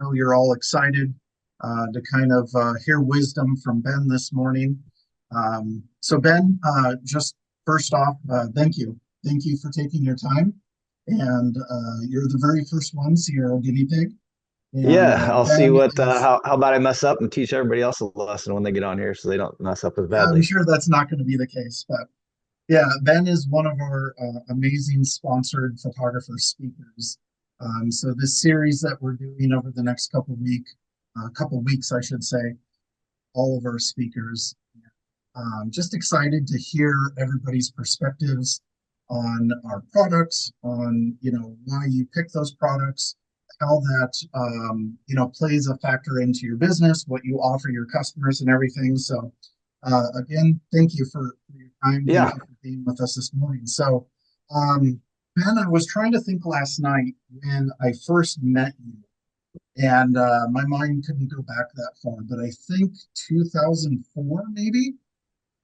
know you're all excited to kind of hear wisdom from Ben this morning. So, Ben, just first off, thank you. Thank you for taking your time. And you're the very first one, so you're a guinea pig. And Yeah, I'll see Ben what is, how about I mess up and teach everybody else a lesson when they get on here so they don't mess up as I'm badly. sure that's not going to be the case, but yeah, Ben is one of our amazing sponsored photographer speakers. So this series that we're doing over the next couple weeks, I should say, all of our speakers. Just excited to hear everybody's perspectives on our products, on why you pick those products, how that plays a factor into your business, what you offer your customers, and everything. So again, thank you for your time. Thank Yeah. you for being with us this morning. So, Ben, I was trying to think last night when I first met you, and my mind couldn't go back that far, but I think 2004, maybe.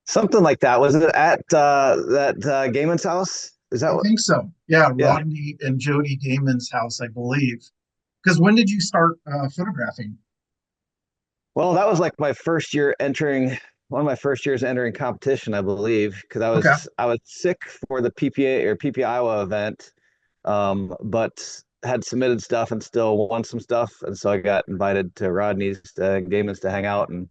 Something like that. Was it at that Gaiman's house? Is that I what? think so. Yeah, Yeah. Rodney and Jody Gaiman's house, I believe. Because when did you start photographing? Well, that was like my first year entering one of my first years entering competition, I believe, because Okay. I was sick for the PPA or PP Iowa event, but had submitted stuff and still won some stuff, and so I got invited to Rodney's Gaiman's to hang out and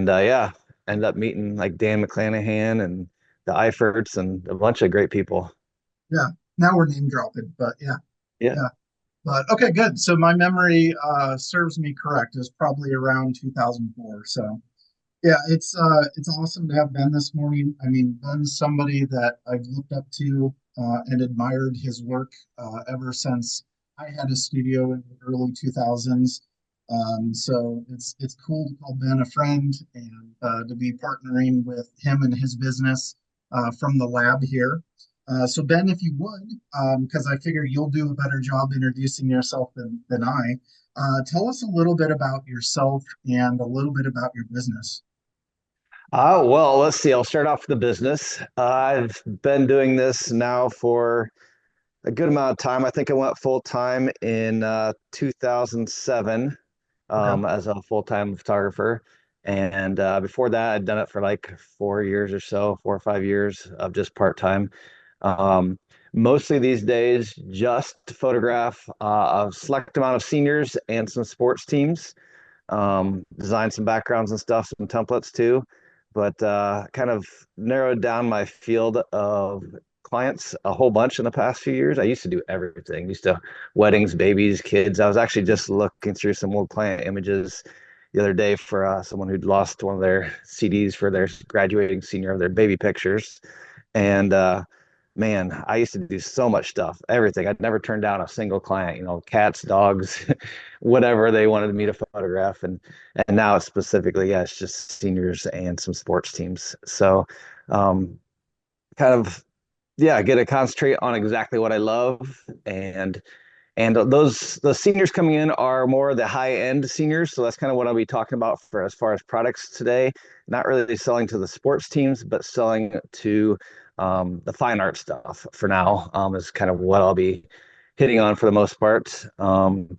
yeah, ended up meeting like Dan McClanahan and the Eiferts and a bunch of great people. Yeah. Now we're name dropping, but yeah, Yeah. yeah. But okay, good. So my memory serves me correct. It's probably around 2004. So yeah, it's awesome to have Ben this morning. I mean, Ben's somebody that I've looked up to and admired his work ever since I had a studio in the early 2000s. So it's cool to call Ben a friend and to be partnering with him and his business from the lab here. So Ben, if you would, because I figure you'll do a better job introducing yourself than I, tell us a little bit about yourself and a little bit about your business. Well, let's see. I'll start off with the business. I've been doing this now for a good amount of time. I think I went full time in 2007 Okay. as a full time photographer. And before that, I'd done it for like 4 years or so, 4 or 5 years of just part time. Um, Mostly these days, just to photograph a select amount of seniors and some sports teams. Design some backgrounds and stuff, some templates too, but kind of narrowed down my field of clients a whole bunch in the past few years. I used to do everything. Used to weddings, babies, kids. I was actually just looking through some old client images the other day for someone who'd lost one of their CDs for their graduating senior of their baby pictures. And man, I used to do so much stuff, everything. I'd never turned down a single client, cats, dogs, whatever they wanted me to photograph. And now it's specifically, yeah, it's just seniors and some sports teams. So um, kind of, yeah, I get to concentrate on exactly what I love. And those seniors coming in are more the high end seniors. So that's kind of what I'll be talking about for as far as products today. Not really selling to the sports teams, but selling to the fine art stuff for now, is kind of what I'll be hitting on for the most part. And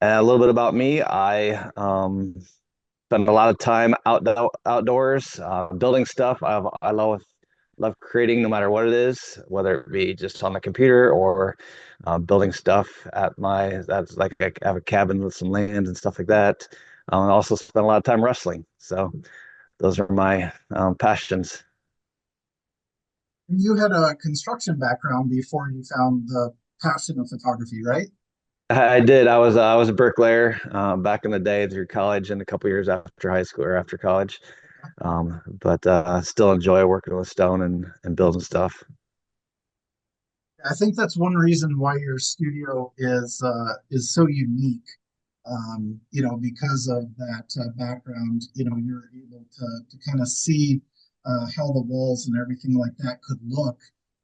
a little bit about me. I spend a lot of time outdoors, building stuff. I love creating no matter what it is, whether it be just on the computer or building stuff at my. That's like I have a cabin with some land and stuff like that. I also spend a lot of time wrestling. So those are my passions. You had a construction background before you found the passion of photography, right? I did. I was a bricklayer back in the day through college and a couple years after high school or after college. But I still enjoy working with stone and building stuff. I think that's one reason why your studio is so unique. Because of that background, you're able to kind of see how the walls and everything like that could look,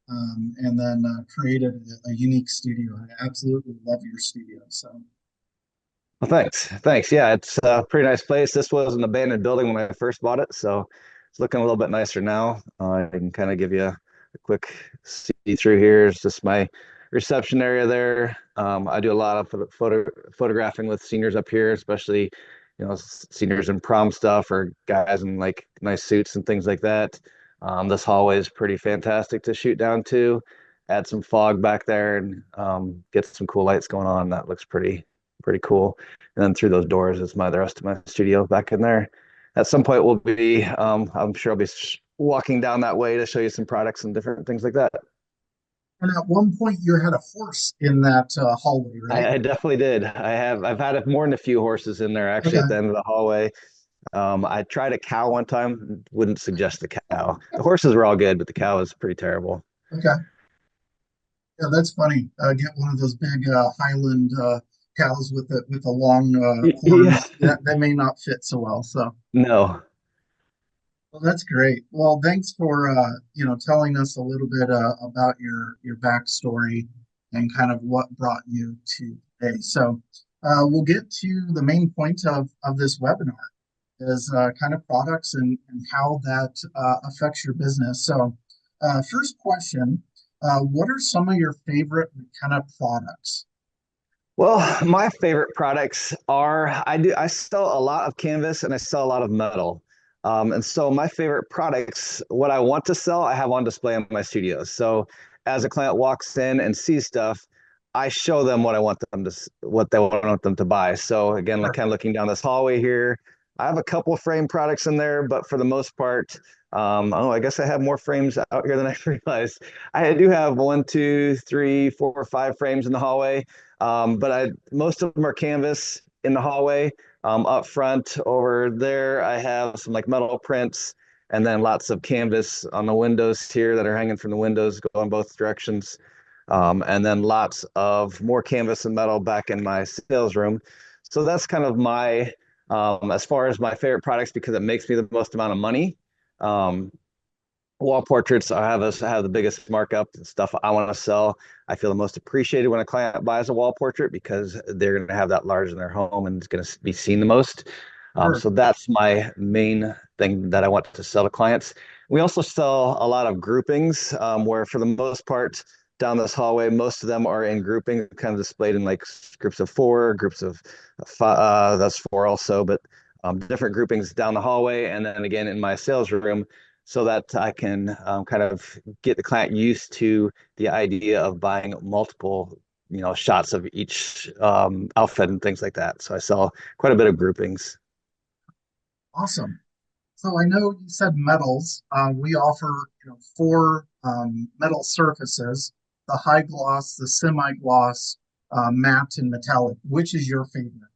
and then created a unique studio. I absolutely love your studio. So Well, thanks. Thanks. Yeah, it's a pretty nice place. This was an abandoned building when I first bought it, so it's looking a little bit nicer now. I can kind of give you a quick see through here. It's just my reception area there. I do a lot of photographing with seniors up here, especially, seniors in prom stuff or guys in like nice suits and things like that. This hallway is pretty fantastic to shoot down to. Add some fog back there and get some cool lights going on. That looks pretty cool. And then through those doors is the rest of my studio back in there. At some point, I'm sure I'll be walking down that way to show you some products and different things like that. And at one point, you had a horse in that hallway, right? I definitely did. I've had more than a few horses in there actually at Okay. the end of the hallway. I tried a cow one time, wouldn't suggest the cow. The horses were all good, but the cow was pretty terrible. Okay. Yeah, that's funny. Get one of those big Highland cows with the long Yeah, horns. That may not fit so well. So, no. well, that's great. Well, thanks for telling us a little bit about your backstory and kind of what brought you to today. So, we'll get to the main point of this webinar is kind of products and how that affects your business. So, first question, what are some of your favorite McKenna products? Well, my favorite products are I sell a lot of canvas and I sell a lot of metal. And so my favorite products, what I want to sell, I have on display in my studio. So as a client walks in and sees stuff, I show them what they want them to buy. So again, like Sure. kind of looking down this hallway here, I have a couple of frame products in there, but for the most part, oh, I guess I have more frames out here than I realized. I do have one, two, three, four, five frames in the hallway. But most of them are canvas in the hallway. Up front over there, I have some like metal prints and then lots of canvas on the windows here that are hanging from the windows going both directions. And then lots of more canvas and metal back in my sales room. So that's kind of as far as my favorite products because it makes me the most amount of money. Um, Wall portraits, I have the biggest markup, stuff I want to sell. I feel the most appreciated when a client buys a wall portrait because they're going to have that large in their home and it's going to be seen the most. Sure. So that's my main thing that I want to sell to clients. We also sell a lot of groupings, where for the most part down this hallway, most of them are in grouping, kind of displayed in like groups of four, groups of five, that's four also, but different groupings down the hallway, and then again in my sales room so that I can kind of get the client used to the idea of buying multiple, shots of each outfit and things like that. So I sell quite a bit of groupings. Awesome. So I know you said metals. We offer, four metal surfaces: the high gloss, the semi gloss, matte, and metallic. Which is your favorite?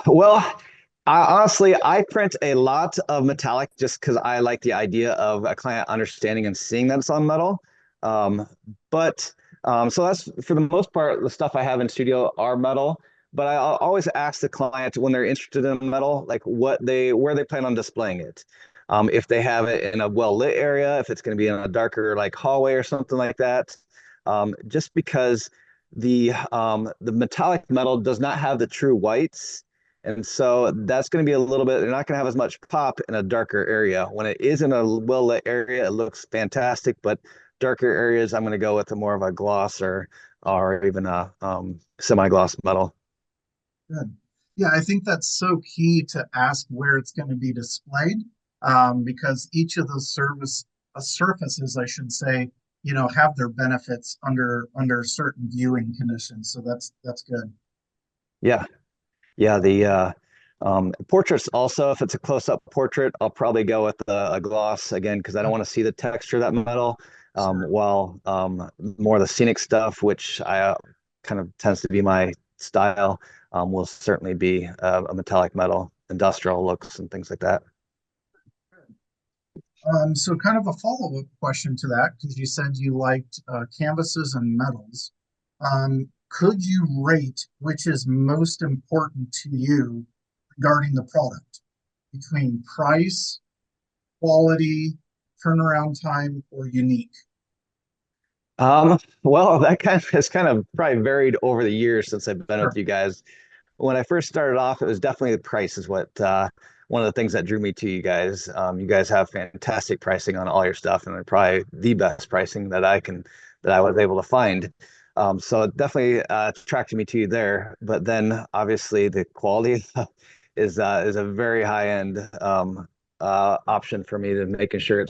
Well, I print a lot of metallic just because I like the idea of a client understanding and seeing that it's on metal. Um, but so that's for the most part, the stuff I have in studio are metal. But I'll always ask the client when they're interested in metal, like where they plan on displaying it. If they have it in a well lit area, if it's going to be in a darker like hallway or something like that. Just because the metallic metal does not have the true whites. And so that's going to be a little bit, they're not going to have as much pop in a darker area. When it is in a well lit area, it looks fantastic, but darker areas, I'm going to go with a more of a gloss or even a semi-gloss metal. Good. Yeah, I think that's so key to ask where it's going to be displayed, because each of those surfaces, I should say, have their benefits under certain viewing conditions. So that's good. Yeah. Yeah. The portraits also, if it's a close-up portrait, I'll probably go with a gloss again because I don't want to see the texture of that metal. Sure. While more of the scenic stuff, which I kind of tends to be my style, will certainly be a metallic metal, industrial looks and things like that. So kind of a follow-up question to that, because you said you liked canvases and metals. Could you rate which is most important to you regarding the product between price, quality, turnaround time, or unique? Well, that kind of has kind of probably varied over the years since I've been with Sure. you guys. When I first started off, it was definitely the price is what one of the things that drew me to you guys. You guys have fantastic pricing on all your stuff, and probably the best pricing that I can that I was able to find. So it definitely attracted me to you there. But then obviously the quality is a very high end option for me to making sure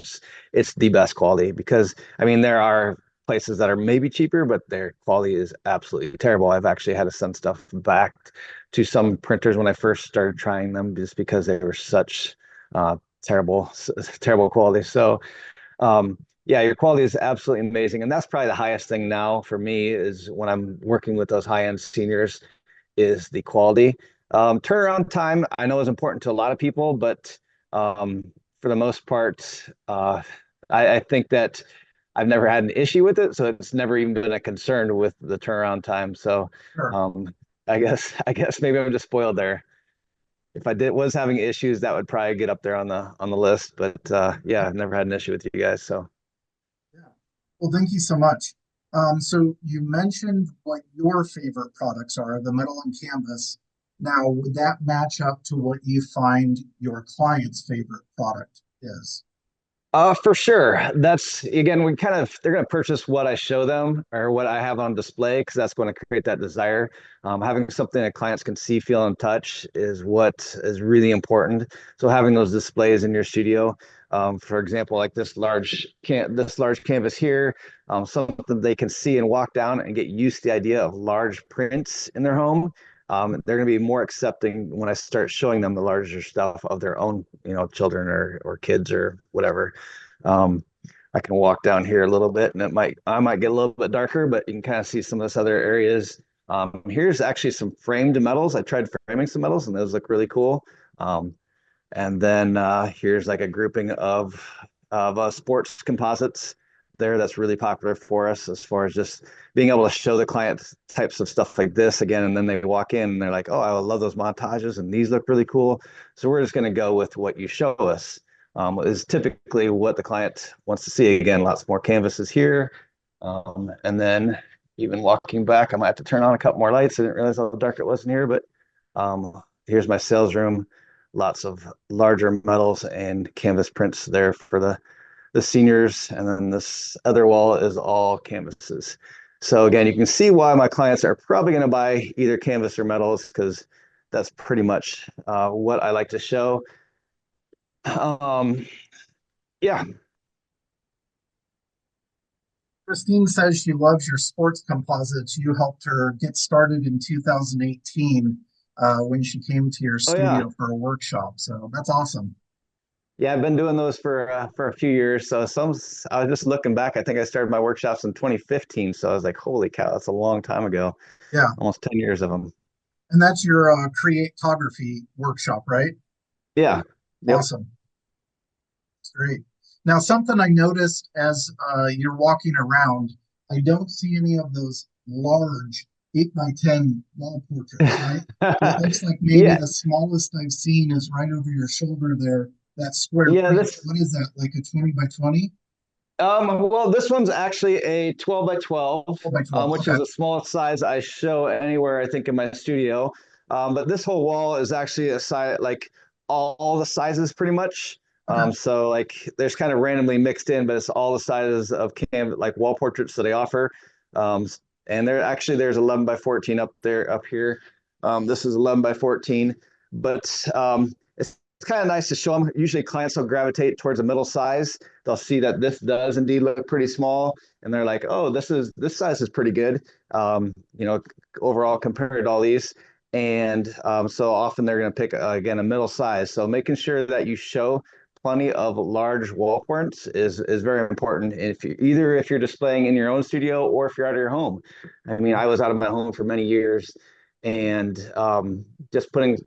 it's the best quality because I mean there are places that are maybe cheaper, but their quality is absolutely terrible. I've actually had to send stuff back to some printers when I first started trying them just because they were such terrible, terrible quality. So yeah, your quality is absolutely amazing. And that's probably the highest thing now for me is when I'm working with those high-end seniors is the quality. Turnaround time, I know is important to a lot of people, but um, for the most part, I think that I've never had an issue with it, so it's never even been a concern with the turnaround time. So Sure. um, I guess maybe I'm just spoiled there. If I did was having issues, that would probably get up there on the list. But yeah, I've never had an issue with you guys. So Yeah. Well, thank you so much. So you mentioned what your favorite products are, the metal and canvas. Now, would that match up to what you find your client's favorite product is? For sure. That's again, we kind of they're going to purchase what I show them or what I have on display because that's going to create that desire. Having something that clients can see, feel, and touch is what is really important. So having those displays in your studio, for example, like this large canvas here, something they can see and walk down and get used to the idea of large prints in their home. They're going to be more accepting when I start showing them the larger stuff of their own, children or kids or whatever. Um, I can walk down here a little bit, and I might get a little bit darker, but you can kind of see some of this other areas. Here's actually some framed metals. I tried framing some metals, and those look really cool. And then here's like a grouping of sports composites there that's really popular for us as far as just being able to show the client types of stuff like this again, and then they walk in and they're like, "Oh, I love those montages, and these look really cool." So we're just going to go with what you show us. Is typically what the client wants to see. Again, lots more canvases here, and then even walking back, I might have to turn on a couple more lights. I didn't realize how dark it was in here, but here's my sales room. Lots of larger metals and canvas prints there for the seniors. And then this other wall is all canvases. So again, you can see why my clients are probably going to buy either canvas or metals because that's pretty much what I like to show. Um, yeah. Christine says she loves your sports composites. You helped her get started in 2018 when she came to your Oh yeah. studio for a workshop. So that's awesome. Yeah, I've been doing those for a few years. So I was just looking back. I think I started my workshops in 2015. So I was like, holy cow, that's a long time ago. Yeah. Almost 10 years of them. And that's your creatography workshop, right? Yeah. Yep. Awesome. It's great. Now, something I noticed as you're walking around, I don't see any of those large 8 by 10 wall portraits, right? It looks like maybe Yeah. the smallest I've seen is right over your shoulder there, that square Yeah, print. this What is that, like a 20 by 20? well, this one's actually a 12 by 12, 12 by 12. which Okay. is the smallest size I show anywhere, I think, in my studio. But this whole wall is actually a size, like all the sizes pretty much. Okay. So like there's kind of randomly mixed in, but it's all the sizes of like wall portraits that they offer. Um, and there's 11 by 14 up there, up here. This is 11 by 14, but it's kind of nice to show them. Usually clients will gravitate towards a middle size. They'll see that this does indeed look pretty small, and they're like, "Oh, this size is pretty good." You know, overall compared to all these, and so often they're going to pick again a middle size. So making sure that you show plenty of large wall prints is very important. If you're displaying in your own studio or if you're out of your home. I mean, I was out of my home for many years, and just putting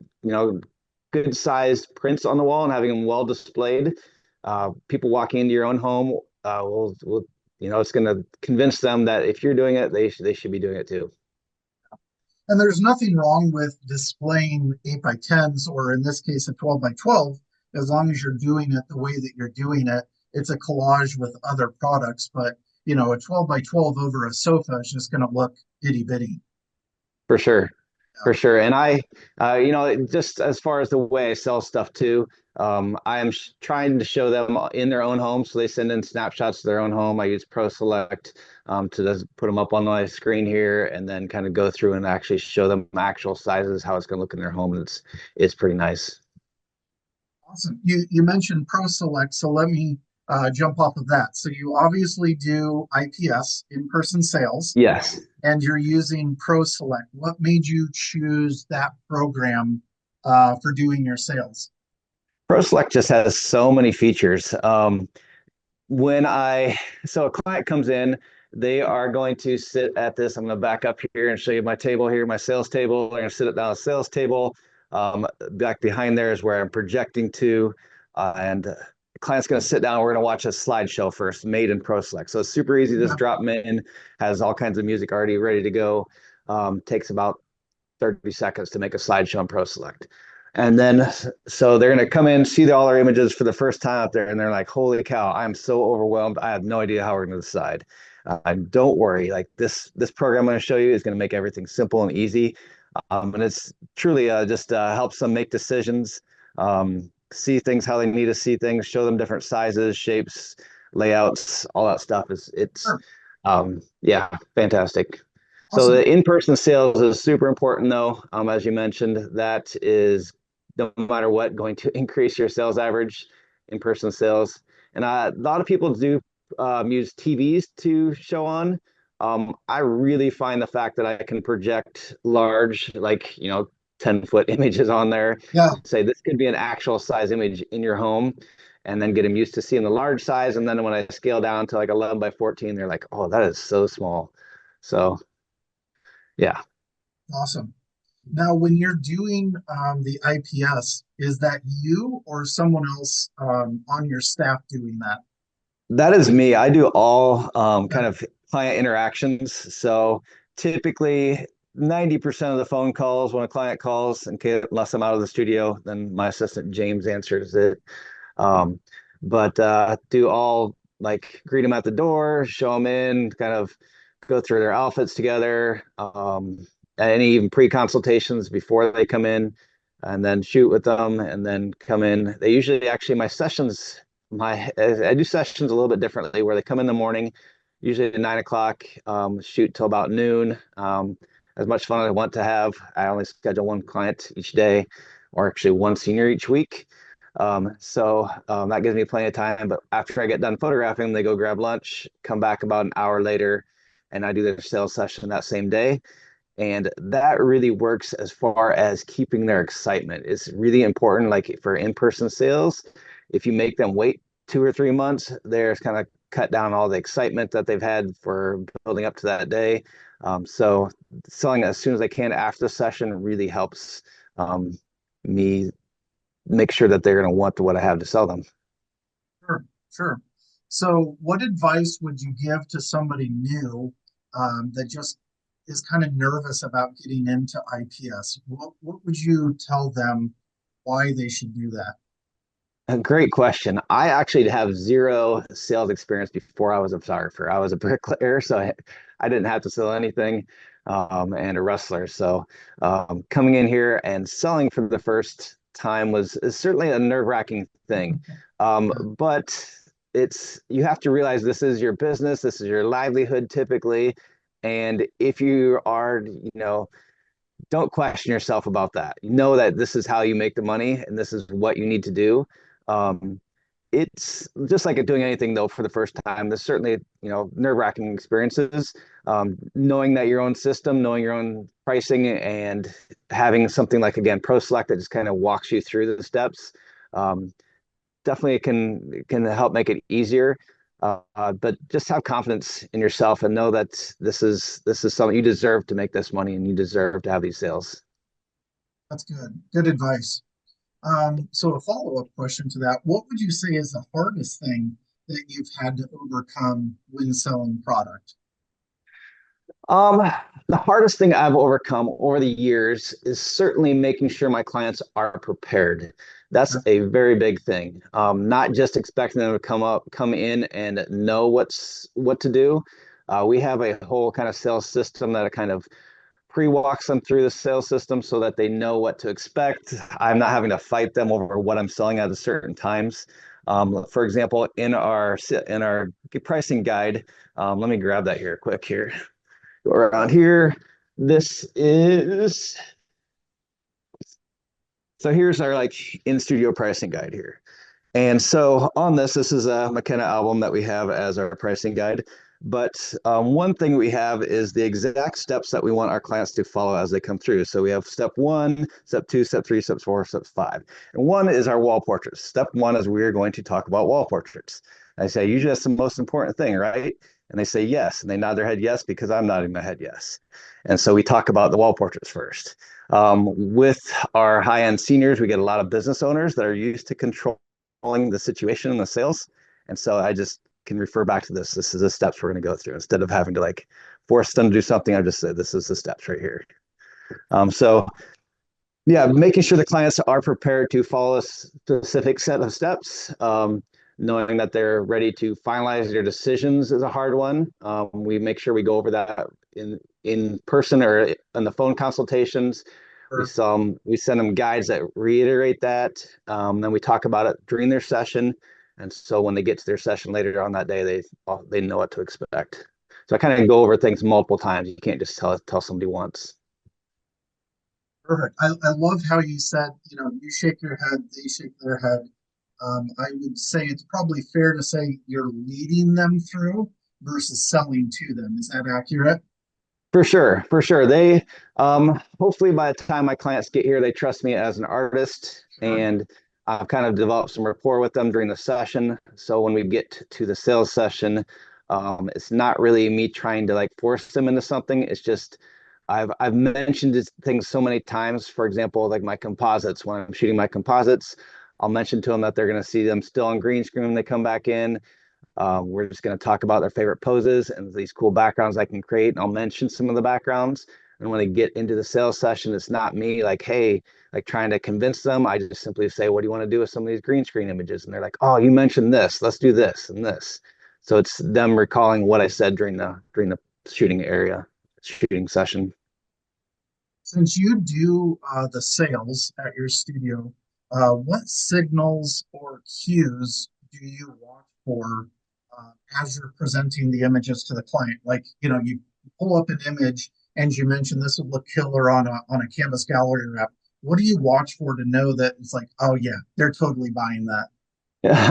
good sized prints on the wall and having them well displayed. People walking into your own home will it's going to convince them that if you're doing it, they should be doing it too. And there's nothing wrong with displaying 8 by 10s, or in this case, a 12 by 12, as long as you're doing it the way that you're doing it. It's a collage with other products, but a 12 by 12 over a sofa is just going to look itty bitty. For sure. For sure. And just as far as the way I sell stuff too, I am trying to show them in their own home. So they send in snapshots of their own home. I use Pro Select to just put them up on my screen here and then kind of go through and actually show them actual sizes, how it's going to look in their home. And it's pretty nice. Awesome. You mentioned Pro Select, so let me jump off of that. So you obviously do IPS, in-person sales, Yes. and you're using Pro Select. What made you choose that program for doing your sales? Pro Select just has so many features. When I so a client comes in, they are going to sit at this. I'm going to back up here and show you my table here, my sales table. They're going to sit it down a sales table. Back behind there is where I'm projecting to, and the client's going to sit down. We're going to watch a slideshow first, made in Pro Select. So it's super easy. Just Yeah, drop them in. Has all kinds of music already ready to go. Takes about 30 seconds to make a slideshow in Pro Select. And then, so they're going to come in, see all our images for the first time out there, and they're like, holy cow, I'm so overwhelmed. I have no idea how we're going to decide. Don't worry. Like this program I'm going to show you is going to make everything simple and easy. And it's truly just helps them make decisions, see things how they need to see things, show them different sizes, shapes, layouts, all that stuff. sure. Yeah, fantastic. So Awesome. the in-person sales is super important, though. As you mentioned, that is no matter what going to increase your sales average, in-person sales. And a lot of people do use TVs to show on. I really find the fact that I can project large, like 10-foot images on there, Yeah, say this could be an actual size image in your home, and then get them used to seeing the large size. And then when I scale down to like 11 by 14, they're like, oh, that is so small. So yeah. awesome. Now, when you're doing the IPS, is that you or someone else on your staff doing that? That is me. I do all Okay. kind of client interactions. So typically 90% of the phone calls when a client calls, unless I'm out of the studio, then my assistant James answers it. Um, but do all like greet them at the door, show them in, kind of go through their outfits together, any even pre-consultations before they come in, and then shoot with them, and then come in. They usually actually my sessions, my I do sessions a little bit differently, where they come in the morning, usually at 9 o'clock, shoot till about noon. As much fun as I want to have, I only schedule one client each day, or actually one senior each week. That gives me plenty of time. But after I get done photographing, they go grab lunch, come back about an hour later, and I do their sales session that same day. And that really works as far as keeping their excitement. It's really important, like for in-person sales, if you make them wait 2 or 3 months, there's kind of cut down all the excitement that they've had for building up to that day. So selling as soon as I can after the session really helps me make sure that they're going to want what I have to sell them. Sure, sure. So, what advice would you give to somebody new that just is kind of nervous about getting into IPS? What would you tell them why they should do that? A great question. I actually have zero sales experience before I was a photographer. I was a bricklayer, so I didn't have to sell anything, and a wrestler. So coming in here and selling for the first time is certainly a nerve-wracking thing. Yeah, But you have to realize this is your business, this is your livelihood typically, and if you are, don't question yourself about that. You know that this is how you make the money and this is what you need to do. Um, it's just like doing anything though for the first time. There's certainly, nerve-wracking experiences. Knowing that your own system, knowing your own pricing, and having something like again Pro Select that just kind of walks you through the steps. Um, Definitely can help make it easier. But just have confidence in yourself and know that this is something you deserve to make this money and you deserve to have these sales. that's good. Good advice. So, a follow-up question to that: what would you say is the hardest thing that you've had to overcome when selling product? Um, the hardest thing I've overcome over the years is certainly making sure my clients are prepared. That's Yeah, a very big thing. Not just expecting them to come in and know what to do. We have a whole kind of sales system that kind of pre-walks them through the sales system so that they know what to expect. I'm not having to fight them over what I'm selling at a certain times. For example, in our pricing guide, let me grab that here quick here. Go around here. This is so here's our like in studio pricing guide here. And so on this is a McKenna album that we have as our pricing guide. But one thing we have is the exact steps that we want our clients to follow as they come through. So we have step 1, step 2, step 3, step 4, step 5. And 1 is our wall portraits. Step 1 is we're going to talk about wall portraits. I say, usually that's the most important thing, right? And they say yes. And they nod their head yes because I'm nodding my head yes. And so we talk about the wall portraits first. With our high-end seniors, we get a lot of business owners that are used to controlling the situation and the sales. And so I just can refer back to this. This is the steps we're going to go through. Instead of having to like force them to do something, I just said, this is the steps right here. So yeah, making sure the clients are prepared to follow a specific set of steps, knowing that they're ready to finalize their decisions is a hard one. We make sure we go over that in person or in the phone consultations. We send them guides that reiterate that. Then we talk about it during their session. And so when they get to their session later on that day, they know what to expect. So I kind of go over things multiple times. You can't just tell somebody once. Perfect. I love how you said, you shake your head, they shake their head. I would say it's probably fair to say you're leading them through versus selling to them. Is that accurate? For sure, for sure. They hopefully by the time my clients get here, they trust me as an artist, Sure. and I've kind of developed some rapport with them during the session. So when we get to the sales session, it's not really me trying to like force them into something. It's just I've mentioned things so many times. For example, like my composites. When I'm shooting my composites, I'll mention to them that they're going to see them still on green screen when they come back in. We're just going to talk about their favorite poses and these cool backgrounds I can create. And I'll mention some of the backgrounds. And when they get into the sales session, it's not me like, hey, like trying to convince them. I just simply say, what do you want to do with some of these green screen images? And they're like, oh, you mentioned this. Let's do this and this. So it's them recalling what I said during the shooting session. Since you do the sales at your studio, what signals or cues do you watch for as you're presenting the images to the client? Like, you pull up an image and you mentioned this would look killer on a canvas gallery wrap. What do you watch for to know that it's like, oh yeah, they're totally buying that?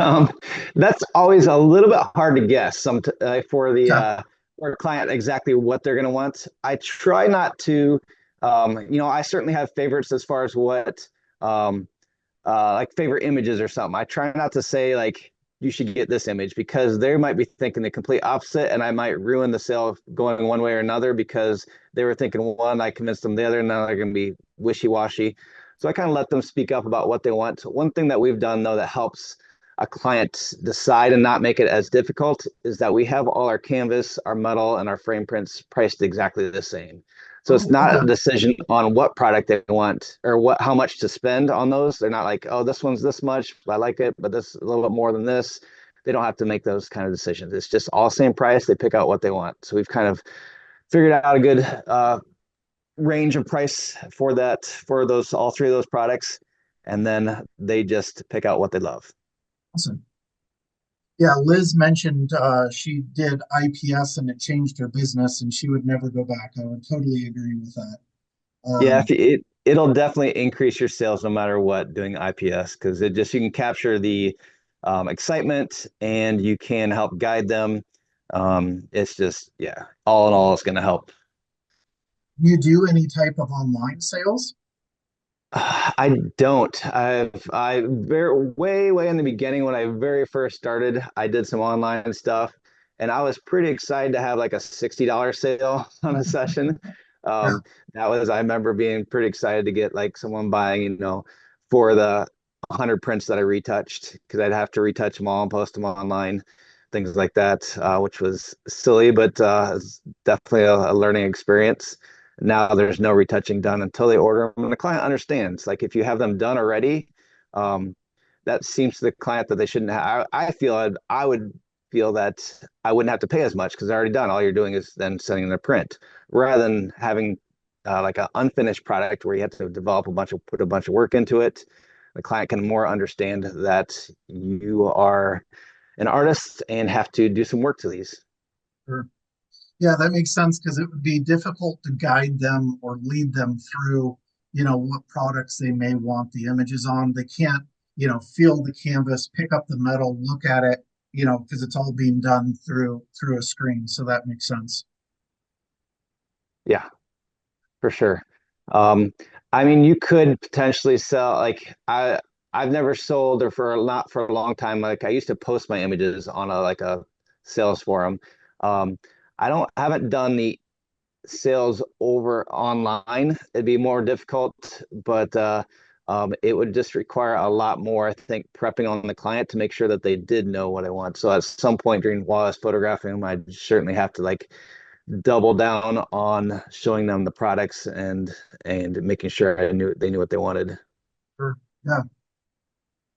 Um, that's always a little bit hard to guess Okay. for a client exactly what they're going to want. I try not to, I certainly have favorites as far as what like favorite images or something. I try not to say like you should get this image because they might be thinking the complete opposite, and I might ruin the sale going one way or another because they were thinking one, I convinced them the other, and now they're going to be wishy-washy. So I kind of let them speak up about what they want. One thing that we've done though that helps a client decide and not make it as difficult is that we have all our canvas, our metal, and our frame prints priced exactly the same. So it's Oh, not a okay. decision on what product they want or how much to spend on those. They're not like, oh, this one's this much, I like it, but this a little bit more than this. They don't have to make those kind of decisions. It's just all same price. They pick out what they want. So we've kind of figured out a good range of price for those all three of those products, and then they just pick out what they love. Awesome. Yeah, Liz mentioned she did IPS and it changed her business and she would never go back. I would totally agree with that. Yeah, Um, it'll definitely increase your sales no matter what doing IPS because you can capture the excitement and you can help guide them. It's just yeah, all in all, it's going to help. you do any type of online sales? I don't. I very way in the beginning when I very first started, I did some online stuff, and I was pretty excited to have like a $60 sale on a session. Yeah. I remember being pretty excited to get like someone buying, for the 100 prints that I retouched because I'd have to retouch them all and post them online, things like that, which was silly, but it's definitely a learning experience. Now there's no retouching done until they order them, and the client understands. Like if you have them done already, um, that seems to the client that they shouldn't have. I would feel that I wouldn't have to pay as much because they're already done. All you're doing is then sending them a print rather than having like an unfinished product where you have to put a bunch of work into it, the client can more understand that you are an artist and have to do some work to these. Sure. Yeah, that makes sense because it would be difficult to guide them or lead them through, what products they may want the images on. They can't, feel the canvas, pick up the metal, look at it, because it's all being done through a screen. So that makes sense. Yeah, for sure. Um, I mean, you could potentially sell like I've never sold or for not for a long time. Like I used to post my images on a sales forum. Um, I don't haven't done the sales over online. It'd be more difficult, but it would just require a lot more, I think, prepping on the client to make sure that they did know what I want. So at some point during while I was photographing them, I'd certainly have to like double down on showing them the products and making sure I knew they knew what they wanted. Sure. Yeah.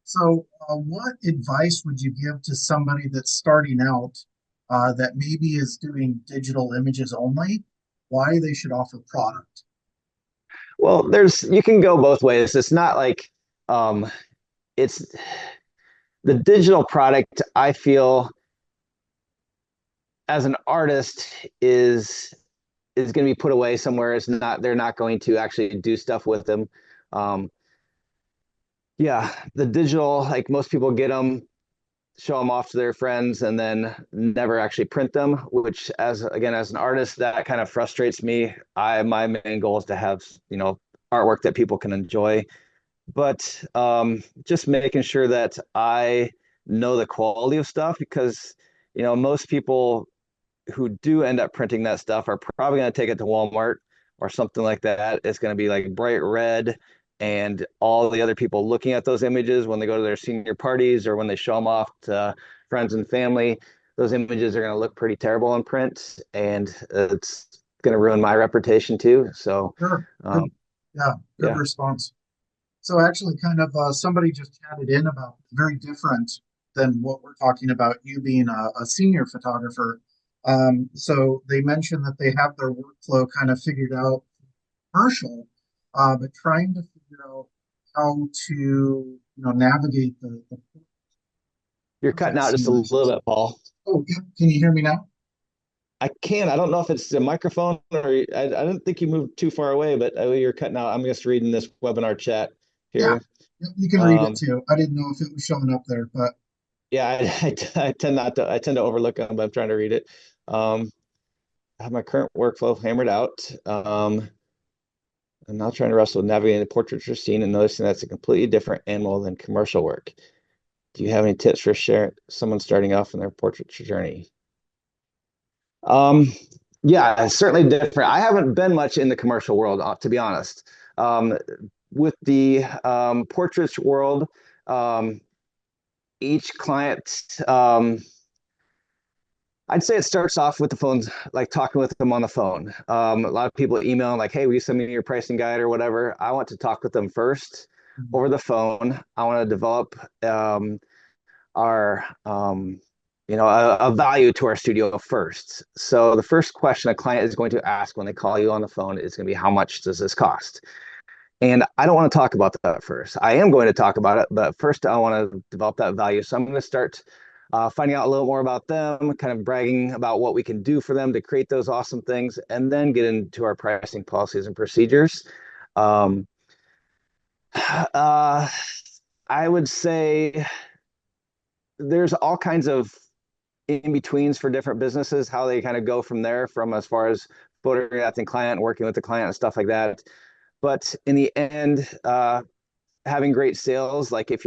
So, what advice would you give to somebody that's starting out that maybe is doing digital images only? Why they should offer product? Well, there's you can go both ways. It's not like um, it's the digital product. I feel as an artist is going to be put away somewhere. It's not they're not going to actually do stuff with them. Um, yeah, the digital like most people get them, show them off to their friends, and then never actually print them. Which as an artist, that kind of frustrates me. I my main goal is to have artwork that people can enjoy, but just making sure that I know the quality of stuff because most people who do end up printing that stuff are probably going to take it to Walmart or something like that. It's going to be like bright red, and all the other people looking at those images when they go to their senior parties or when they show them off to friends and family, those images are going to look pretty terrible in print, and it's going to ruin my reputation too. So, Sure. um, Good. Yeah, good yeah. response. So actually, kind of somebody just chatted in about very different than what we're talking about. You being a senior photographer, so they mentioned that they have their workflow kind of figured out, commercial, but trying to figure out how to navigate the You're cutting portrait out just a scenes. little bit, Paul. Oh, yeah, can you hear me now? I can. I don't know if it's the microphone or I don't think you moved too far away, but you're cutting out. I'm just reading this webinar chat Yeah, here. yeah, you can read it Um, too. I didn't know if it was showing up there, but yeah, I tend not to. I tend to overlook them, but I'm trying to read it. Um, I have my current workflow hammered out. I'm now trying to wrestle with navigating the portraiture scene and noticing that's a completely different animal than commercial work. Do you have any tips for someone starting off in their portraiture journey? Um, yeah, it's certainly different. I haven't been much in the commercial world, to be honest. Um, with the portraits world, um, each client, I'd say it starts off with the phones, like talking with them on the phone. A lot of people email like, "Hey, will you send me your pricing guide or whatever?" I want to talk with them first over the phone. I want to develop our a value to our studio first. So the first question a client is going to ask when they call you on the phone is going to be, how much does this cost? And I don't want to talk about that first. I am going to talk about it, but first I want to develop that value. So I'm going to start finding out a little more about them, kind of bragging about what we can do for them to create those awesome things, and then get into our pricing policies and procedures. Um, uh, I would say there's all kinds of in betweens for different businesses, how they kind of go from there, from as far as photographing client, working with the client, and stuff like that. But in the end, having great sales, like if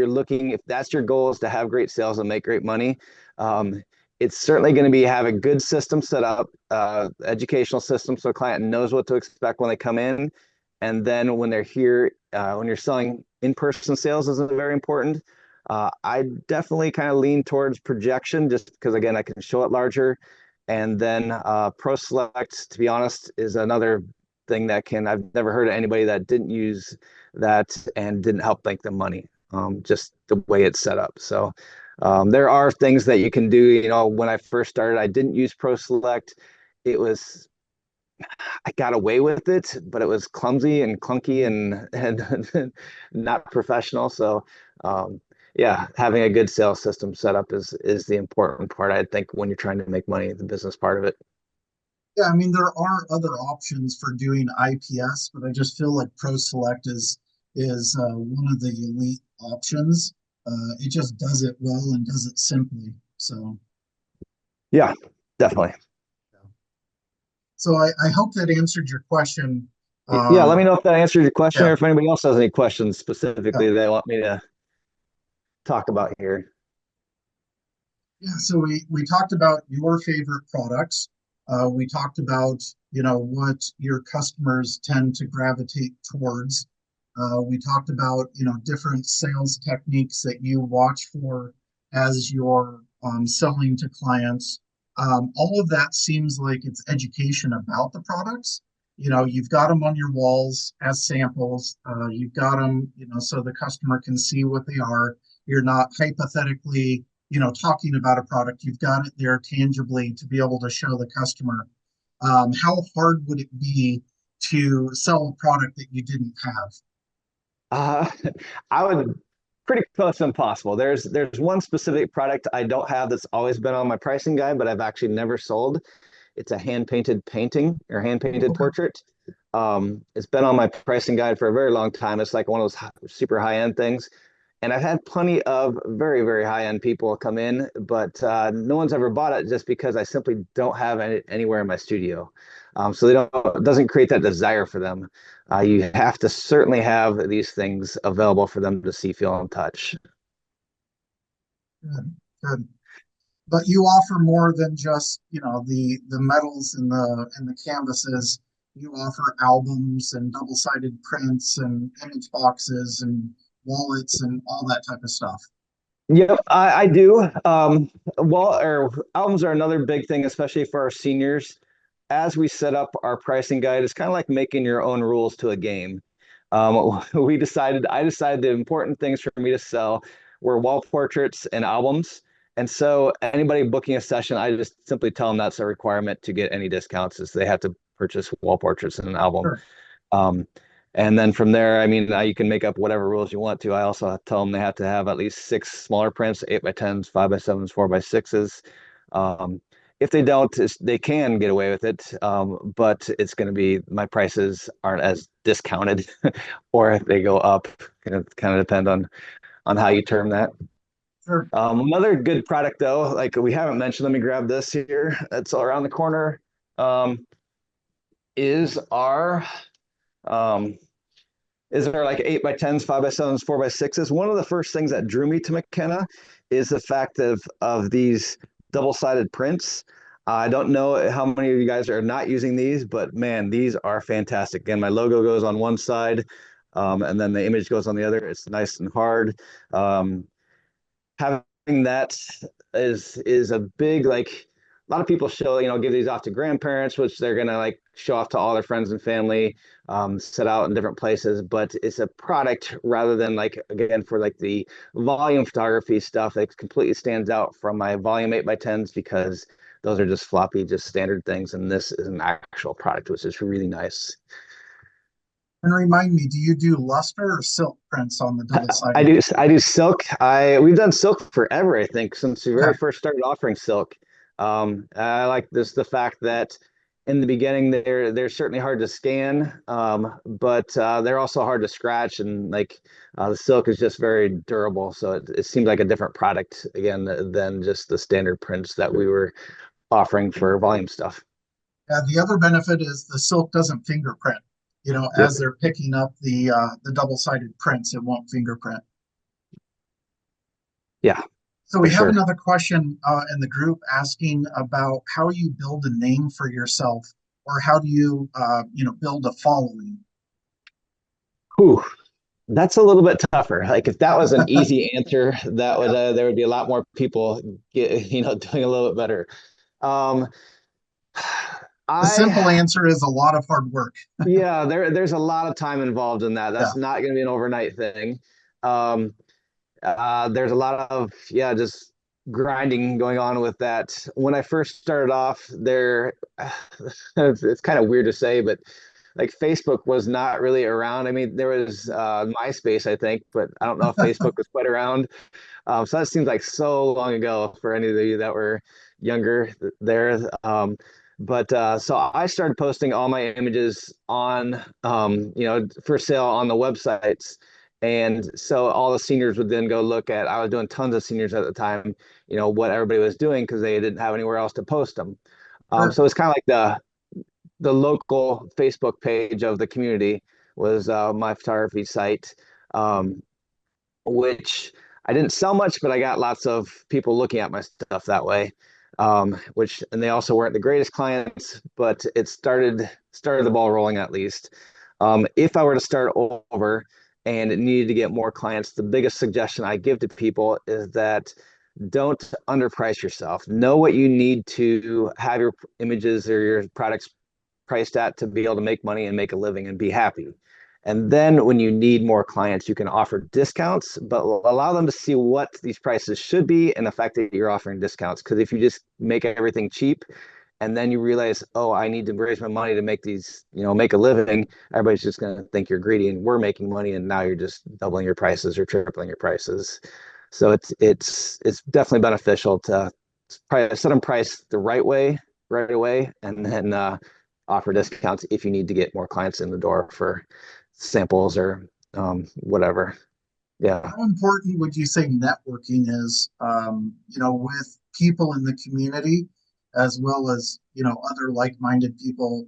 that's your goal is to have great sales and make great money, um, it's certainly going to be have a good system set up, educational system, so a client knows what to expect when they come in, and then when they're here, when you're selling in-person sales is very important. I definitely kind of lean towards projection, just because again I can show it larger, and then Pro Select, to be honest, is another thing that can I've never heard of anybody that didn't use that and didn't help make them money. Just the way it's set up. So there are things that you can do. When I first started, I didn't use Pro Select. It was I got away with it, but it was clumsy and clunky and not professional. So yeah, having a good sales system set up is the important part, I think, when you're trying to make money, the business part of it. Yeah, I mean there are other options for doing IPS, but I just feel like Pro Select is one of the elite options. It just does it well and does it simply. So Yeah, definitely. so I hope that answered your question. Yeah, let Um, me know if that answers your question yeah, or if anybody else has any questions yeah. specifically they want me to talk about here. Yeah, so we talked about your favorite products. We talked about, what your customers tend to gravitate towards. We talked about, different sales techniques that you watch for as you're selling to clients. All of that seems like it's education about the products. You've got them on your walls as samples. You've got them, so the customer can see what they are. You're not hypothetically talking about a product. You've got it there tangibly to be able to show the customer. How hard would it be to sell a product that you didn't have? Uh, I would pretty close to impossible. There's one specific product I don't have that's always been on my pricing guide, but I've actually never sold. It's a hand painted painting or hand painted Okay, portrait. It's been on my pricing guide for a very long time. It's like one of those super high end things. And I've had plenty of very, very high end people come in, but no one's ever bought it just because I simply don't have it anywhere in my studio. So they don't, it doesn't create that desire for them. You have to certainly have these things available for them to see, feel, and touch. good, good. But you offer more than just the metals and the canvases. You offer albums and double-sided prints and image boxes and wallets and all that type of stuff. Yep, I do. Or albums are another big thing, especially for our seniors. As we set up our pricing guide, it's kind of like making your own rules to a game. I decided the important things for me to sell were wall portraits and albums. And so anybody booking a session, I just simply tell them that's a requirement to get any discounts is they have to purchase wall portraits and an album. Sure. Um, and then from there, I mean, you can make up whatever rules you want to. I also tell them they have to have at least six smaller prints, 8x10s, 5x7s, 4x6s. Um, if they don't, they can get away with it, but it's going to be my prices aren't as discounted, or if they go up. Kind of depend on how you term that. Sure. Another good product though, like we haven't mentioned. Let me grab this here. That's all around the corner. Um, is our um, is there like 8x10s, 5x7s, 4x6s. One of the first things that drew me to McKenna is the fact of these double-sided prints. I don't know how many of you guys are not using these, but man, these are fantastic. Again, my logo goes on one side, and then the image goes on the other. It's nice and hard. Having that is a big, like, a lot of people show, give these off to grandparents, which they're gonna like show off to all their friends and family, set out in different places. But it's a product rather than, like, again, for like the volume photography stuff that completely stands out from my volume 8x10s because those are just floppy, just standard things, and this is an actual product, which is really nice. And remind me, do you do luster or silk prints on the double-sided? I do silk. I We've done silk forever, I think, since we very Okay, first started offering silk. I like this the fact that in the beginning they're certainly hard to scan, but they're also hard to scratch, and like the silk is just very durable. So it seems like a different product again than just the standard prints that we were offering for volume stuff. yeah, the other benefit is the silk doesn't fingerprint. Yep. As they're picking up the double-sided prints, it won't fingerprint. Yeah, So for we have sure. another question in the group asking about how you build a name for yourself, or how do you, build a following? Whew. That's a little bit tougher. Like if that was an easy answer, that would Yeah. there would be a lot more people doing a little bit better. Um, The simple I answer is a lot of hard work. Yeah, there's a lot of time involved in that. Yeah. That's not going to be an overnight thing. Um, there's a lot of, yeah, just grinding going on with that. When I first started off there, it's kind of weird to say, but like Facebook was not really around. I mean, there was MySpace, I think, but I don't know if Facebook was quite around. So that seems like so long ago for any of you that were younger there. But so I started posting all my images on, for sale on the websites. And so all the seniors would then go look at, I was doing tons of seniors at the time, what everybody was doing because they didn't have anywhere else to post them. Sure. So it's kind of like the local Facebook page of the community was my photography site. Um, which I didn't sell much, but I got lots of people looking at my stuff that way. And they also weren't the greatest clients, but it started the ball rolling at least. If I were to start over and it needed to get more clients, the biggest suggestion I give to people is that don't underprice yourself. Know what you need to have your images or your products priced at to be able to make money and make a living and be happy. And then when you need more clients, you can offer discounts, but allow them to see what these prices should be and the fact that you're offering discounts. Because if you just make everything cheap and then you realize, oh, I need to raise my money to make these, make a living, everybody's just going to think you're greedy and we're making money. And now you're just doubling your prices or tripling your prices. So it's definitely beneficial to set them price the right way right away, and then offer discounts if you need to get more clients in the door for samples or whatever. Yeah. How important would you say networking is, with people in the community as well as, other like-minded people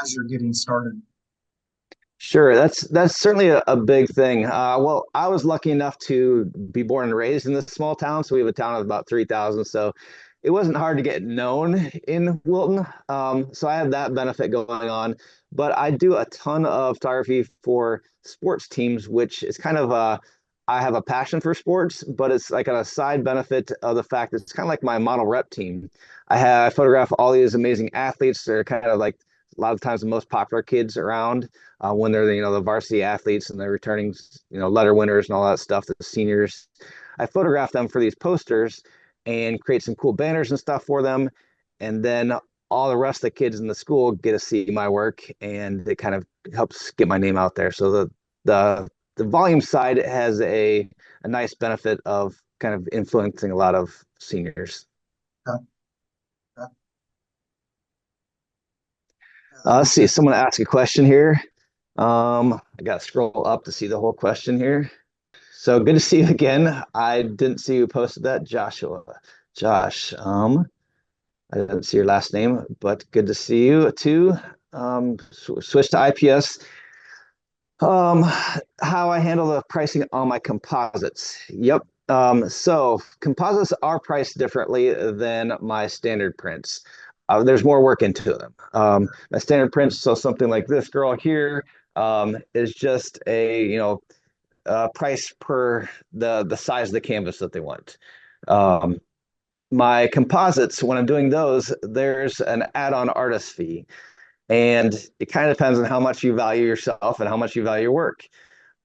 as you're getting started? Sure, that's certainly a big thing. Well, I was lucky enough to be born and raised in this small town, so we have a town of about 3,000. So it wasn't hard to get known in Wilton. So I have that benefit going on. But I do a ton of photography for sports teams, which is kind of I have a passion for sports, but it's like a side benefit of the fact that it's kind of like my model rep team. I photograph all these amazing athletes. They're kind of like a lot of times the most popular kids around when they're the varsity athletes and they're returning letter winners and all that stuff, the seniors. I photograph them for these posters and create some cool banners and stuff for them, and then all the rest of the kids in the school get to see my work, and it kind of helps get my name out there. So the volume side has a nice benefit of kind of influencing a lot of seniors. Uh, uh, Let's see, someone ask a question here. I got to scroll up to see the whole question here. So good to see you again. I didn't see you posted that, Joshua. Josh, I didn't see your last name, but good to see you too. Switch to IPS. Um, how I handle the pricing on my composites. Yep. So composites are priced differently than my standard prints. There's more work into them. My standard prints, so something like this girl here, is just price per the size of the canvas that they want. Um, my composites, when I'm doing those, there's an add-on artist fee. And it kind of depends on how much you value yourself and how much you value your work.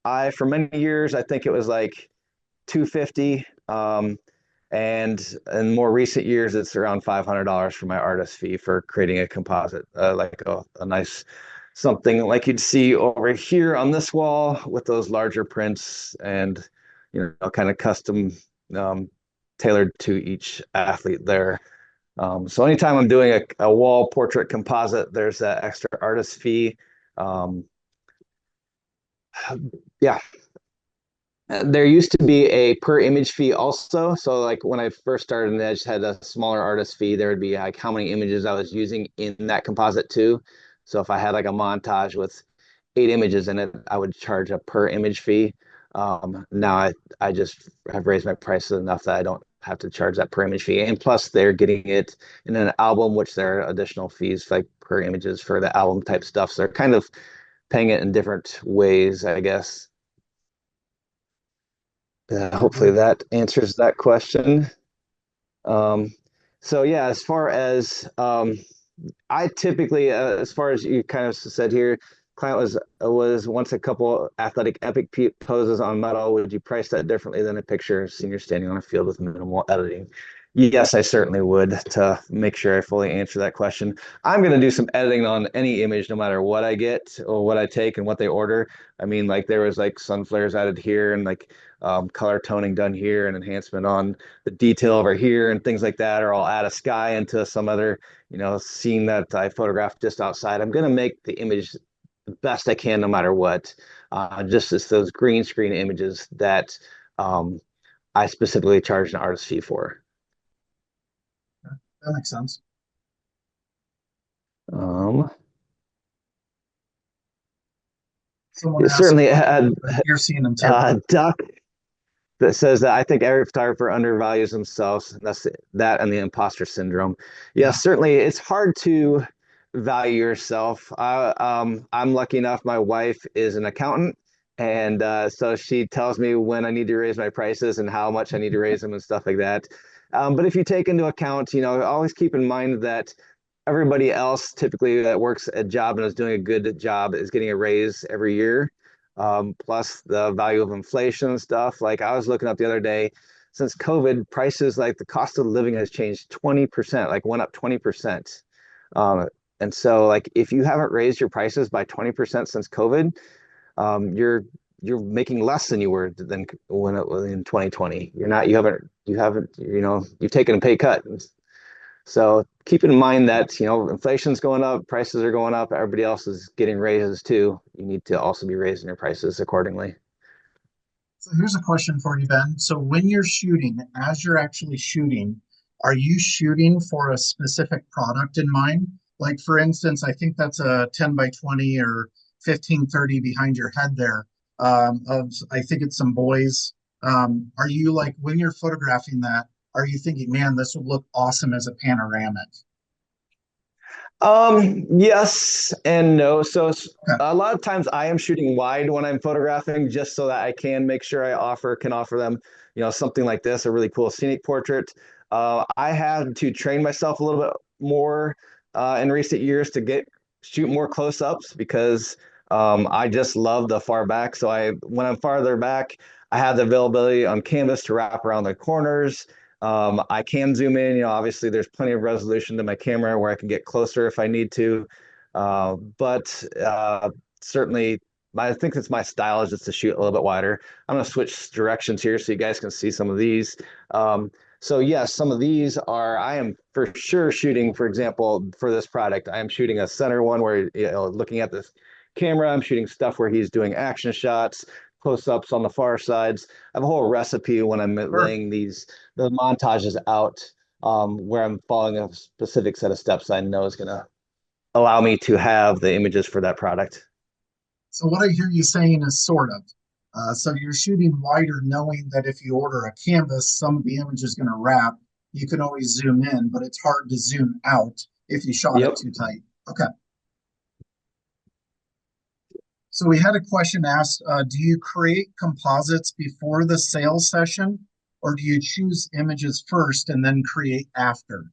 For many years, I think it was like 250. And in more recent years, it's around $500 for my artist fee for creating a composite, like a nice something like you'd see over here on this wall with those larger prints and, kind of custom um, tailored to each athlete there. So anytime I'm doing a wall portrait composite, there's that extra artist fee. Um, yeah, there used to be a per image fee also. So like when I first started, I just had a smaller artist fee. There would be like how many images I was using in that composite too. So if I had like a montage with 8 images in it, I would charge a per image fee. Now I just have raised my prices enough that I don't have to charge that per image fee. And plus they're getting it in an album, which there are additional fees like per images for the album type stuff. So they're kind of paying it in different ways, I guess. Hopefully Good. that answers that question. Um, so yeah, as far as I typically, as far as you kind of said here, Client was once a couple athletic epic poses on metal. Would you price that differently than a picture of senior standing on a field with minimal editing? Yes, I certainly would. To make sure I fully answer that question, I'm going to do some editing on any image, no matter what I get or what I take and what they order. I mean, like there was like sun flares added here and like color toning done here and enhancement on the detail over here and things like that, or I'll add a sky into some other, scene that I photographed just outside. I'm going to make the image the best I can, no matter what. Just as those green screen images that I specifically charge an artist fee for. That makes sense. Um, Someone asked Certainly what had you're seeing them typically. Duck that says that I think every photographer undervalues themselves. That's that and the imposter syndrome. Yeah, Yeah. certainly it's hard to value yourself. I'm lucky enough. My wife is an accountant, and so she tells me when I need to raise my prices and how much I need to raise them and stuff like that. But if you take into account, always keep in mind that everybody else typically that works a job and is doing a good job is getting a raise every year. Plus the value of inflation and stuff. Like I was looking up the other day, since COVID, prices like the cost of living has changed 20%, like went up 20%. Um, and so like if you haven't raised your prices by 20% since COVID, you're making less than you were than when it was in 2020. You haven't, you've taken a pay cut. So keep in mind that, inflation's going up, prices are going up, everybody else is getting raises too. You need to also be raising your prices accordingly. So here's a question for you, Ben. So when you're shooting, as you're actually shooting, are you shooting for a specific product in mind? Like for instance, I think that's a 10 by 20 or 1530 behind your head there. Of I think it's some boys. Are you like when you're photographing that, are you thinking, man, this would look awesome as a panoramic? Yes and no. So Okay. a lot of times I am shooting wide when I'm photographing just so that I can make sure can offer them, something like this, a really cool scenic portrait. I had to train myself a little bit more in recent years to shoot more close-ups because I just love the far back. So when I'm farther back, I have the availability on canvas to wrap around the corners. I can zoom in, obviously there's plenty of resolution to my camera where I can get closer if I need to. But certainly, I think it's my style is just to shoot a little bit wider. I'm going to switch directions here so you guys can see some of these. So yes, some of these I am for sure shooting, for example, for this product, I am shooting a center one where, looking at this camera, I'm shooting stuff where he's doing action shots, close-ups on the far sides. I have a whole recipe when I'm Sure. laying the montages out, where I'm following a specific set of steps I know is going to allow me to have the images for that product. So what I hear you saying is sort of. So you're shooting wider, knowing that if you order a canvas, some of the image is going to wrap. You can always zoom in, but it's hard to zoom out if you shot it Yep. too tight. Okay. So we had a question asked, do you create composites before the sales session, or do you choose images first and then create after?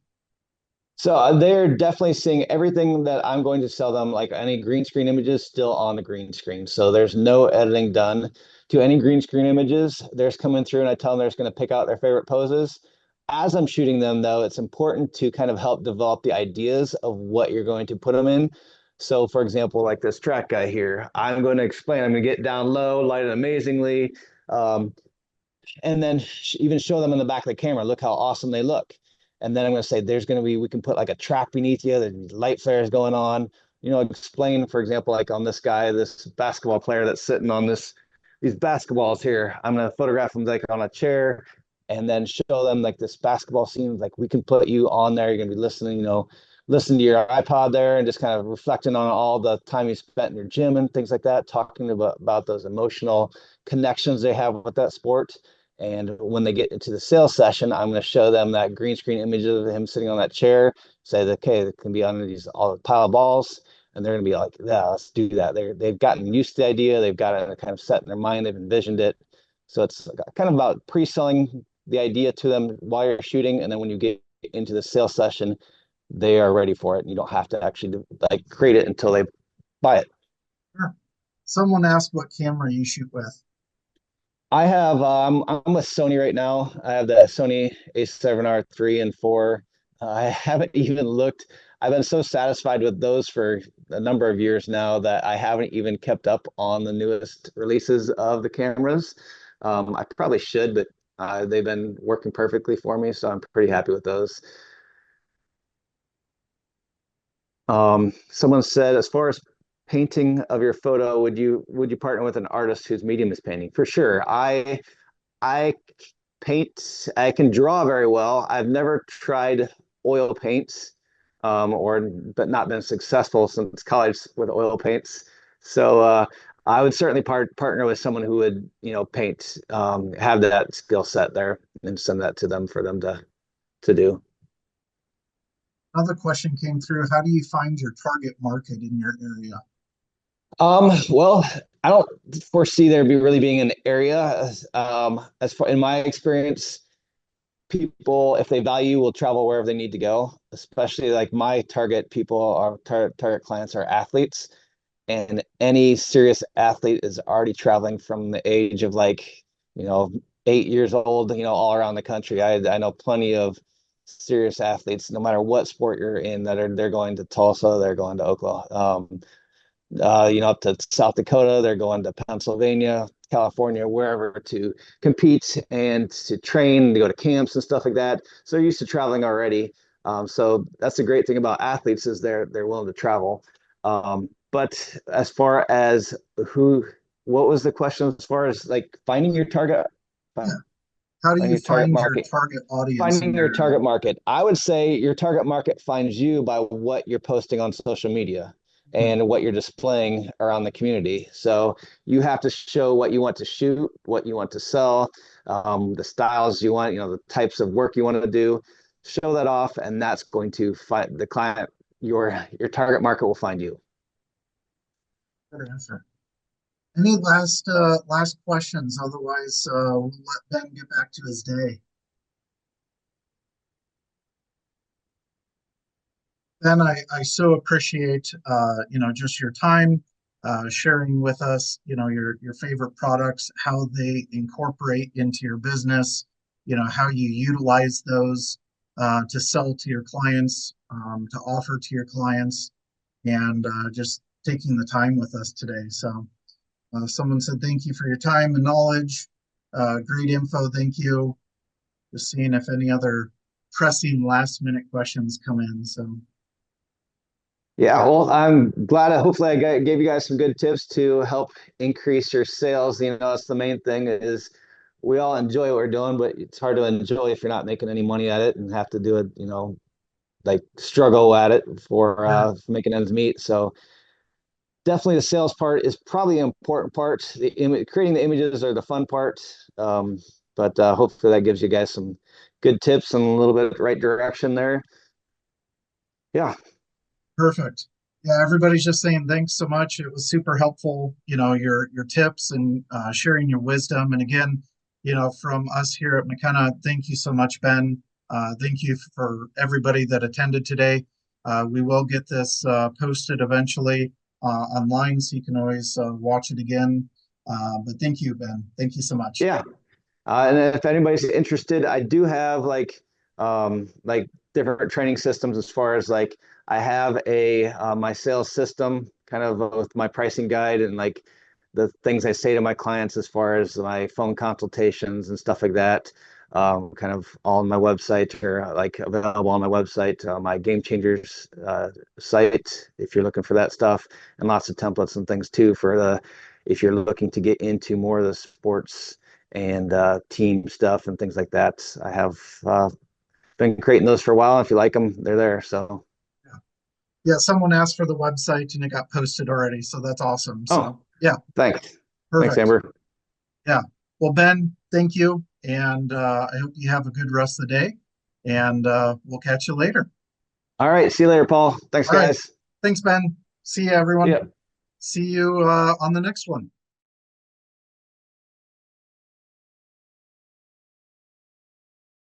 So they're definitely seeing everything that I'm going to sell them, like any green screen images, still on the green screen. So there's no editing done to any green screen images. They're just coming through and I tell them they're just going to pick out their favorite poses. As I'm shooting them, though, it's important to kind of help develop the ideas of what you're going to put them in. So, for example, like this track guy here, I'm going to explain, I'm going to get down low, light it amazingly. And then even show them in the back of the camera, look how awesome they look. And then I'm going to say, we can put like a track beneath you, the light flares going on, explain, for example, like on this guy, this basketball player that's sitting on these basketballs here. I'm going to photograph him like on a chair and then show them like this basketball scene. Like we can put you on there. You're going to be listening, listen to your iPod there and just kind of reflecting on all the time you spent in your gym and things like that, talking about those emotional connections they have with that sport. And when they get into the sales session, I'm going to show them that green screen image of him sitting on that chair, say, okay, it can be under these all the pile of balls. And they're going to be like, yeah, let's do that. They've gotten used to the idea. They've got it kind of set in their mind. They've envisioned it. So it's kind of about pre-selling the idea to them while you're shooting. And then when you get into the sales session, they are ready for it. And you don't have to actually like create it until they buy it. Someone asked what camera you shoot with. I have I'm with Sony right now. I have the Sony A7R 3 and 4. I haven't even looked. I've been so satisfied with those for a number of years now that I haven't even kept up on the newest releases of the cameras. I probably should, but they've been working perfectly for me, so I'm pretty happy with those. Someone said, as far as painting of your photo, would you partner with an artist whose medium is painting? For sure. I paint, I can draw very well. I've never tried oil paints, but not been successful since college with oil paints. So I would certainly partner with someone who would, paint, have that skill set there and send that to them for them to do. Another question came through. How do you find your target market in your area? Well, I don't foresee there be really being an area. As far in my experience, people, if they value, will travel wherever they need to go. Especially like my target people, our target clients are athletes, and any serious athlete is already traveling from the age of like, 8 years old, all around the country. I know plenty of serious athletes, no matter what sport you're in, they're going to Tulsa, they're going to Oklahoma, up to South Dakota. They're going to Pennsylvania, California, wherever to compete and to train, to go to camps and stuff like that. So they're used to traveling already. So that's the great thing about athletes is they're willing to travel. But as far as what was the question as far as like finding your target, Yeah. How do finding you your target find your market? target audience in Finding your your area? target market. I would say your target market finds you by what you're posting on social media Mhm. and what you're displaying around the community. So you have to show what you want to shoot, what you want to sell, the styles you want, the types of work you want to do. Show that off, and that's going to find the client. Your target market will find you. Good answer. Any last questions? Otherwise, we'll let Ben get back to his day. Ben, I so appreciate just your time, sharing with us, your favorite products, how they incorporate into your business, how you utilize those to sell to your clients, to offer to your clients, and just taking the time with us today. So someone said thank you for your time and knowledge. Great info, thank you. Just seeing if any other pressing last minute questions come in. So Yeah, well, I'm glad. Hopefully, gave you guys some good tips to help increase your sales. That's the main thing is we all enjoy what we're doing, but it's hard to enjoy if you're not making any money at it and have to do it, like struggle at it sure. for making ends meet. So definitely the sales part is probably an important part. Creating the images are the fun part. But hopefully that gives you guys some good tips and a little bit of the right direction there. Yeah. Perfect. Yeah, everybody's just saying thanks so much. It was super helpful, your tips and sharing your wisdom. And again, from us here at McKenna, thank you so much, Ben. Thank you for everybody that attended today. We will get this posted eventually online, so you can always watch it again. But thank you, Ben. Thank you so much. Yeah. And if anybody's interested, I do have like different training systems as far as like I have a my sales system kind of with my pricing guide and like the things I say to my clients as far as my phone consultations and stuff like that. Kind of all on my website or like available on my website, my Game Changers site if you're looking for that stuff, and lots of templates and things too for the if you're looking to get into more of the sports and team stuff and things like that. I have been creating those for a while. If you like them, they're there. So, Yeah. Yeah, someone asked for the website and it got posted already, so that's awesome. oh, So yeah, thanks. Thanks, perfect. Amber. Yeah. Well, Ben, thank you. And I hope you have a good rest of the day. And we'll catch you later. All right. See you later, Paul. Thanks, All right. guys. Thanks, Ben. See you, everyone. Yeah. See you on the next one.